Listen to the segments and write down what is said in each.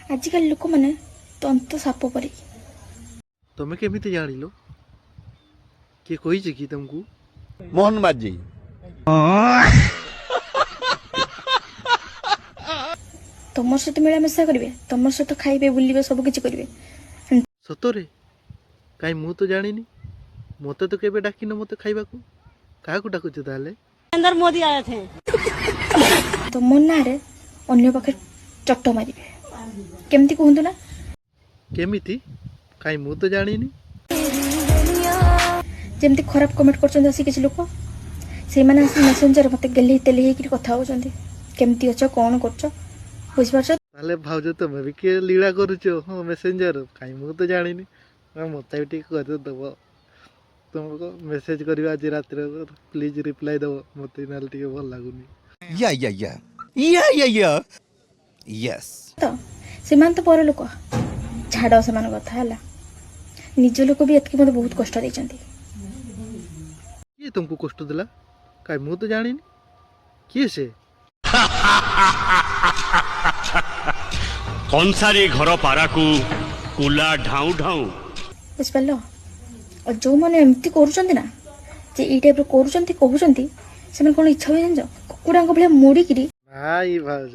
आजिकल लोक मैंने तंत साप परी तुम्हें केमिति जानिलो किए कही कि तुमको मोहन माझी तुम सहित मिलामिशा करेंगे तुम सहित खाइबे बुलिबे सब किछि करेंगे सतरे कहीं मु तो जानी मत तो केबे डाकिन मत खाइबा को क्या डाकुच ताले अंदर मोदी आए थे तुम ना रे अन्य पाखे चट मारे केमती कहतु ना केमिति कहीं मु तो जानी जमती खराब कमेंट कर किसी लोक से मेसेंजर मत गेले तेले कथा होती केमती अच्छ कौन कर बुझिपार ताले भाउज तुम भी किए लीला करुच हाँ मेसेंजर कहीं मु तो जानी मत भी कर दब तुमको मेसेज कर आज रात प्लीज रिप्लाई दब मत ना भल लगुनि यस तो से तो पर लोक छाड़ से कथा है निज लोक भी एतकी मत बहुत कष्ट देते किए तुमको कष्ट देला कहीं मु तो जानी किए से कंसारी घर पारा को कुला ढाऊ ढाऊ बुझिपार और जो मैंने एमती करुँच ना जे ये टाइप कहते से कौन इच्छा हुए जान कुकुड़ा भाया मोड़िकी नाई भाउज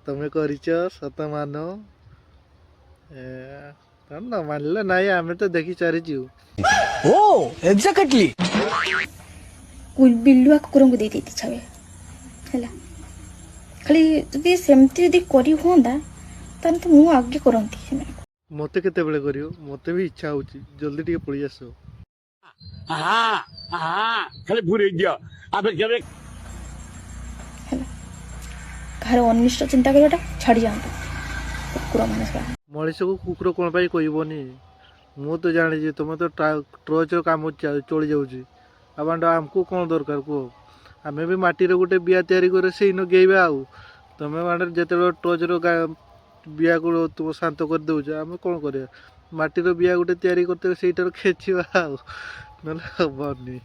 तुम कर सत मान न मानल नाई आम तो देखी सारी ओ एग्जैक्टली बिलुआ कुकुर को दे इच्छा हुए है खाली जदि सेमती जदि करी हुआ तो मु आगे करती मत के मत भी इच्छा हो जल्दी टे पलि आस खाली भूरे गया अबे जब कहार अनिष्ट चिंता करवाटा छाड़ी जातु कुकुर मान मनीष को कुकुर कौन पाई कहबनी मु तो जानी तुम तो ट्रच काम चली जाऊँगी अब आमको कौन दरकार कह आम भी माटीर गोटे बिया तैयारी कर से गेबा आउ तुम माने जिते ट्रचर बिया को तुम शांत कर दौच आम कौन कर माटीर बिया गोटे तैयारी करते से खेचवा आउ ना हेनी